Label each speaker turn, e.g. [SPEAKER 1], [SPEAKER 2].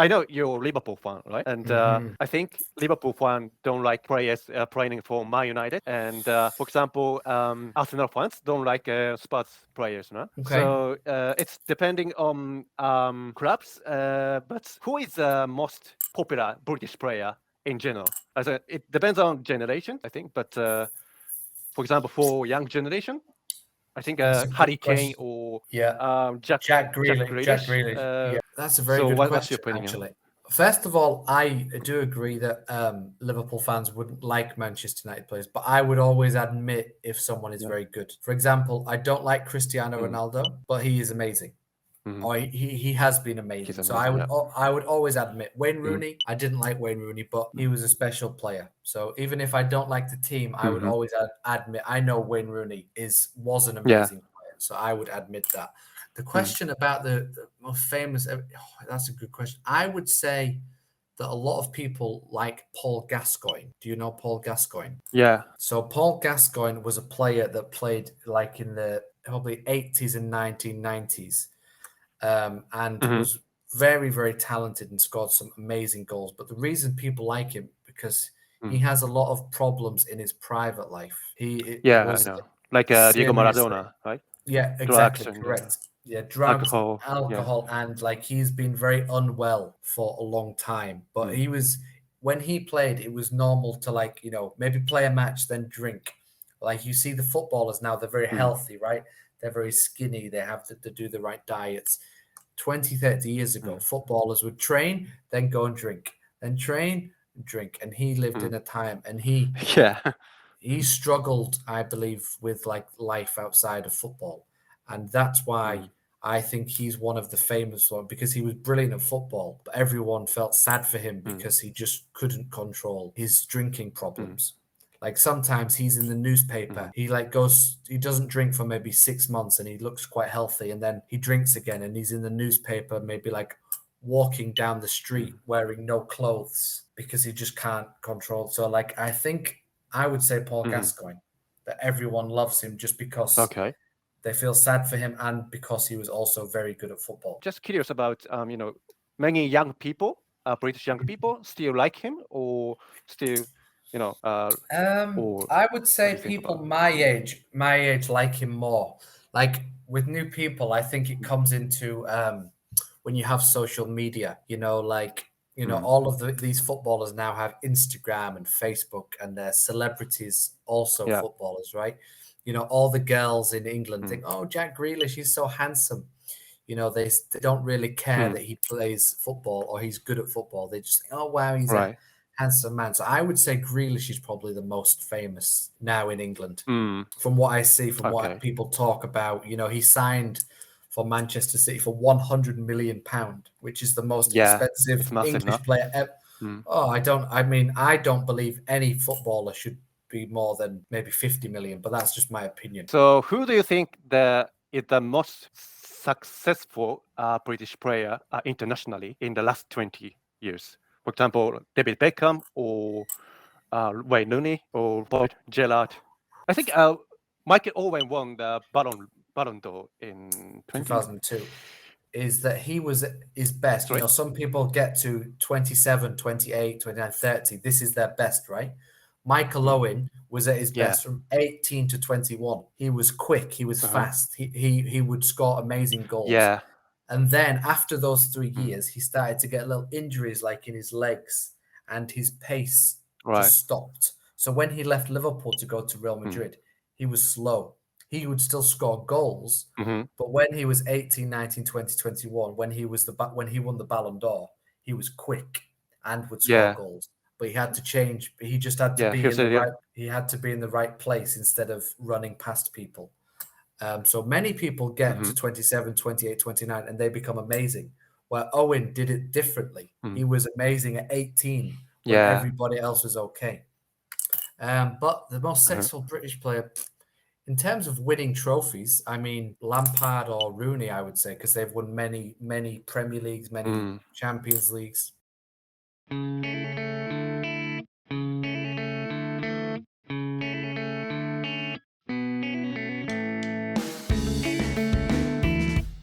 [SPEAKER 1] I know you're a Liverpool fan, right? And I think Liverpool fans don't like players playing for Man United. And for example, Arsenal fans don't like Spurs players, no?
[SPEAKER 2] Okay.
[SPEAKER 1] So it's depending on clubs. But who is the most popular British player in general? It depends on generation, I think. But for example, for young generation, I think
[SPEAKER 2] That's a good
[SPEAKER 1] Harry Kane
[SPEAKER 2] question.
[SPEAKER 1] or
[SPEAKER 2] Yeah.
[SPEAKER 1] Jack
[SPEAKER 2] Jack Grealish. Jack
[SPEAKER 1] Grealish.
[SPEAKER 2] Grealish. Yeah, that's a very
[SPEAKER 1] So
[SPEAKER 2] good
[SPEAKER 1] what's your
[SPEAKER 2] question,
[SPEAKER 1] opinion?
[SPEAKER 2] actually. First of all, I do agree that Liverpool fans wouldn't like Manchester United players, but I would always admit if someone is very good. For example, I don't like Cristiano Ronaldo, but he is amazing. Or he has been amazing.
[SPEAKER 1] He's
[SPEAKER 2] So
[SPEAKER 1] amazing,
[SPEAKER 2] I would always admit Wayne Rooney. I didn't like Wayne Rooney, but he was a special player. So even if I don't like the team, I would always admit I know Wayne Rooney was an amazing player. So I would admit that. The question about the most famous, that's a good question. I would say that a lot of people like Paul Gascoigne. Do you know Paul Gascoigne?
[SPEAKER 1] Yeah.
[SPEAKER 2] So Paul Gascoigne was a player that played like in the probably 80s and 1990s. And was very, very talented and scored some amazing goals. But the reason people like him because he has a lot of problems in his private life. He was
[SPEAKER 1] I know. Like Diego
[SPEAKER 2] seriously-
[SPEAKER 1] Maradona, right?
[SPEAKER 2] Yeah, exactly,
[SPEAKER 1] Drugs and,
[SPEAKER 2] correct. Yeah, drugs,
[SPEAKER 1] alcohol,
[SPEAKER 2] and like he's been very unwell for a long time. But when he played, it was normal to like, maybe play a match, then drink. Like you see the footballers now, they're very healthy, right? They're very skinny. They have to do the right diets. 20, 30 years ago, footballers would train, then go and drink, then train, and drink. And he lived in a time and he struggled, I believe, with like life outside of football. And that's why I think he's one of the famous ones because he was brilliant at football, but everyone felt sad for him because he just couldn't control his drinking problems. Like sometimes he's in the newspaper, he doesn't drink for maybe 6 months and he looks quite healthy. And then he drinks again and he's in the newspaper, maybe like walking down the street wearing no clothes because he just can't control. So like, I think I would say Paul Gascoigne, that everyone loves him just because they feel sad for him and because he was also very good at football.
[SPEAKER 1] Just curious about, many young people, British young people still like him or still,
[SPEAKER 2] I would say people my age like him more. Like with new people, I think it comes into when you have social media, all of these footballers now have Instagram and Facebook and they're celebrities, also footballers, right? All the girls in England think, oh, Jack Grealish, he's so handsome. They don't really care that he plays football or he's good at football. They just think, oh, wow, he's a handsome man. So I would say Grealish is probably the most famous now in England. From what I see, from what people talk about, he signed for Manchester City for £100 million, which is the most expensive English player ever. I don't believe any footballer should be more than maybe 50 million, but that's just my opinion.
[SPEAKER 1] So who do you think is the most successful British player internationally in the last 20 years? For example, David Beckham or Wayne Rooney or Gerrard. I think Michael Owen won the Ballon d'Or in
[SPEAKER 2] 2002. Is that he was his best.
[SPEAKER 1] Sorry?
[SPEAKER 2] Some people get to 27, 28, 29, 30. This is their best, right? Michael Owen was at his best from 18 to 21. He was quick. He was fast. He would score amazing goals.
[SPEAKER 1] Yeah.
[SPEAKER 2] And then after those 3 years, he started to get little injuries like in his legs and his pace just stopped. So when he left Liverpool to go to Real Madrid, he was slow. He would still score goals, but when he was 18, 19, 20, 21, when he won the Ballon d'Or, he was quick and would score goals. But he had to change. He just had to be in the right. He had to be in the right place instead of running past people. So many people get to 27, 28, 29, and they become amazing. Where Owen did it differently. He was amazing at 18 when everybody else was okay. But the most successful British player, in terms of winning trophies, I mean, Lampard or Rooney, I would say, because they've won many, many Premier Leagues, many Champions Leagues.